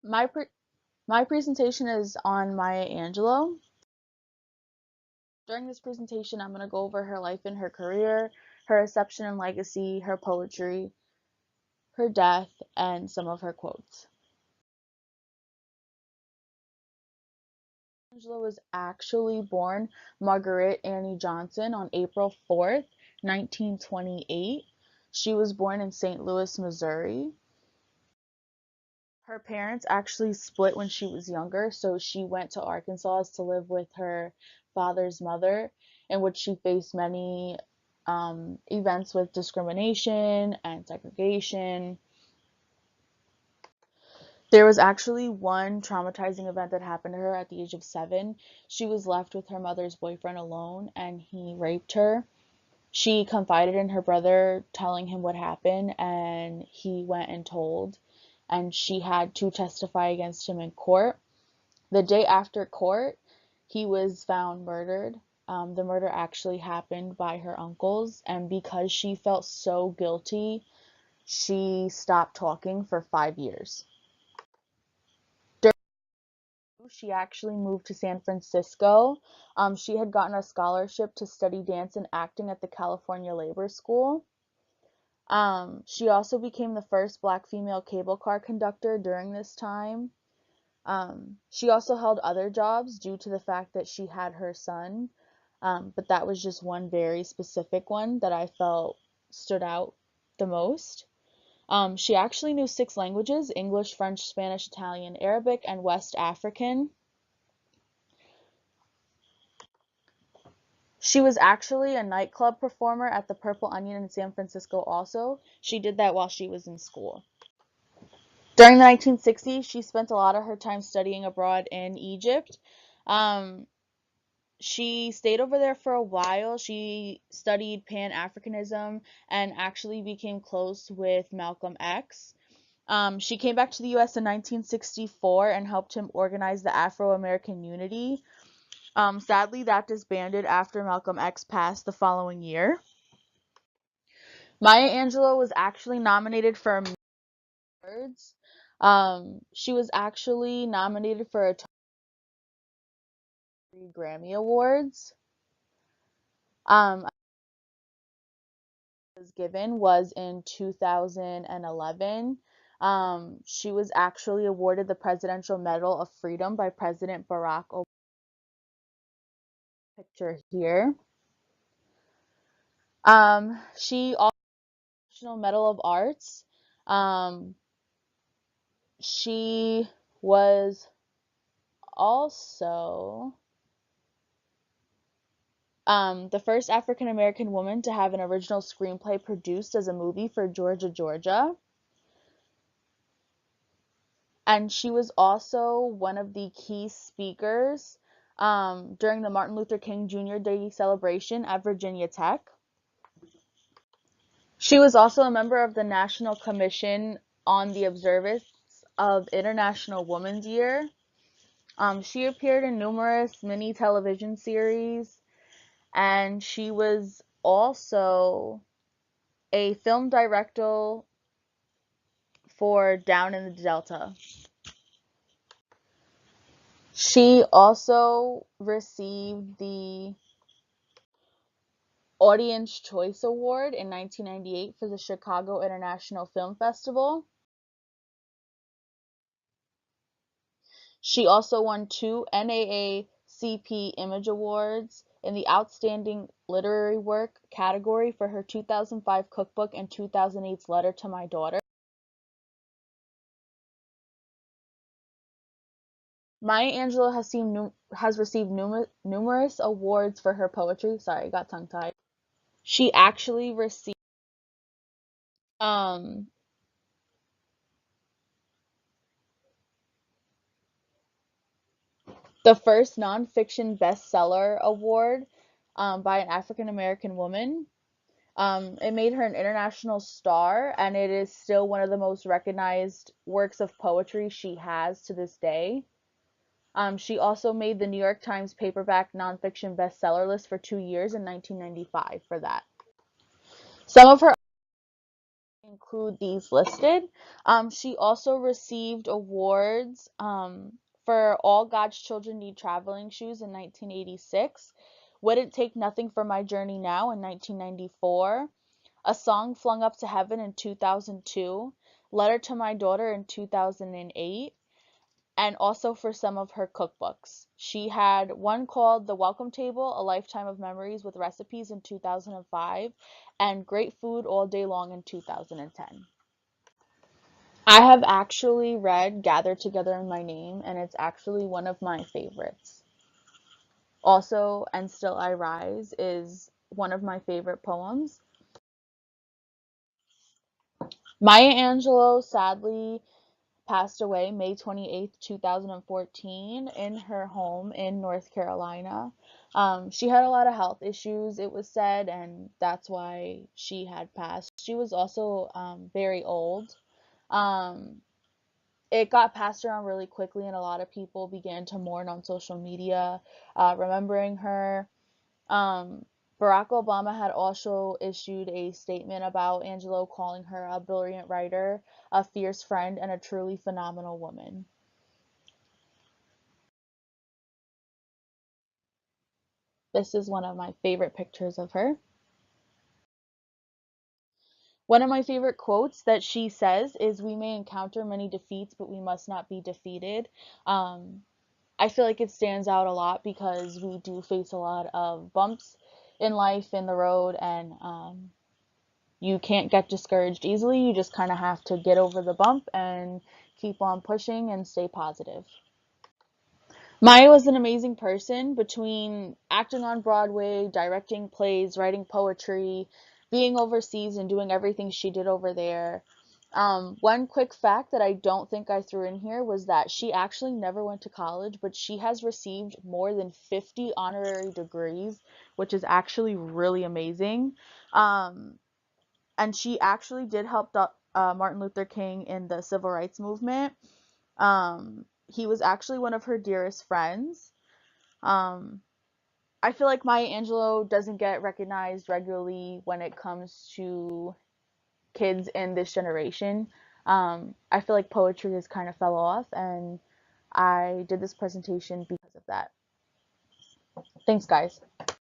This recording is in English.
My pre- my presentation is on Maya Angelou. During this presentation, I'm going to go over her life and her career, her reception and legacy, her poetry, her death, and some of her quotes. Angelou was actually born Margaret Annie Johnson on April 4th, 1928. She was born in St. Louis, Missouri. Her parents actually split when she was younger, so she went to Arkansas to live with her father's mother, in which she faced many events with discrimination and segregation. There was actually one traumatizing event that happened to her at the age of 7. She was left with her mother's boyfriend alone, and he raped her. She confided in her brother, telling him what happened, and he went and told, and she had to testify against him in court. The day after court, he was found murdered. The murder actually happened by her uncles, and because she felt so guilty, she stopped talking for 5 years. She actually moved to San Francisco. She had gotten a scholarship to study dance and acting at the California Labor School. She also became the first black female cable car conductor during this time. She also held other jobs due to the fact that she had her son, but that was just one very specific one that I felt stood out the most. She actually knew 6 languages: English, French, Spanish, Italian, Arabic, and West African. She was actually a nightclub performer at the Purple Onion in San Francisco also. She did that while she was in school. During the 1960s, she spent a lot of her time studying abroad in Egypt. Um, she stayed over there for a while. She studied Pan-Africanism and actually became close with Malcolm X. She came back to the US in 1964 and helped him organize the Afro-American Unity. Sadly, that disbanded after Malcolm X passed the following year. Maya Angelou was actually nominated for awards. She was actually nominated for a 3 Grammy Awards. Was given was in 2011. She was actually awarded the Presidential Medal of Freedom by President Barack Obama. Picture here. She also National Medal of Arts. Um, she was also the first African American woman to have an original screenplay produced as a movie for Georgia, Georgia. And she was also one of the key speakers during the Martin Luther King Jr. Day celebration at Virginia Tech. She was also a member of the National Commission on the Observance of International Women's Year. She appeared in numerous mini television series, and she was also a film director for Down in the Delta. She also received the Audience Choice Award in 1998 for the Chicago International Film Festival. She also won 2 NAACP Image Awards in the Outstanding Literary Work category for her 2005 cookbook and 2008's Letter to My Daughter. Maya Angelou has received numerous awards for her poetry. Sorry, I got tongue-tied. She actually received um, the first nonfiction bestseller award by an African American woman. It made her an international star, and it is still one of the most recognized works of poetry she has to this day. She also made the New York Times paperback nonfiction bestseller list for 2 years in 1995 for that. Some of her include these listed. She also received awards for All God's Children Need Traveling Shoes in 1986, Wouldn't Take Nothing for My Journey Now in 1994, A Song Flung Up to Heaven in 2002, Letter to My Daughter in 2008, and also for some of her cookbooks. She had one called The Welcome Table, A Lifetime of Memories with Recipes in 2005, and Great Food All Day Long in 2010. I have actually read Gather Together in My Name, and it's actually one of my favorites. Also, And Still I Rise is one of my favorite poems. Maya Angelou sadly passed away May 28th, 2014, in her home in North Carolina. She had a lot of health issues, it was said, and that's why she had passed. She was also very old. Um, it got passed around really quickly, and a lot of people began to mourn on social media, remembering her. Um, Barack Obama had also issued a statement about Angelo, calling her a brilliant writer, a fierce friend, and a truly phenomenal woman. This is one of my favorite pictures of her. One of my favorite quotes that she says is, "We may encounter many defeats, but we must not be defeated." Um, I feel like it stands out a lot because we do face a lot of bumps in life, in the road, and you can't get discouraged easily. You just kind of have to get over the bump and keep on pushing and stay positive. Maya was an amazing person between acting on Broadway, directing plays, writing poetry, being overseas, and doing everything she did over there. One quick fact that I don't think I threw in here was that she actually never went to college, but she has received more than 50 honorary degrees, which is actually really amazing. Um, and she actually did help Martin Luther King in the civil rights movement. He was actually one of her dearest friends. Um, I feel like Maya Angelou doesn't get recognized regularly when it comes to kids in this generation. I feel like poetry has kind of fell off, and I did this presentation because of that. Thanks, guys.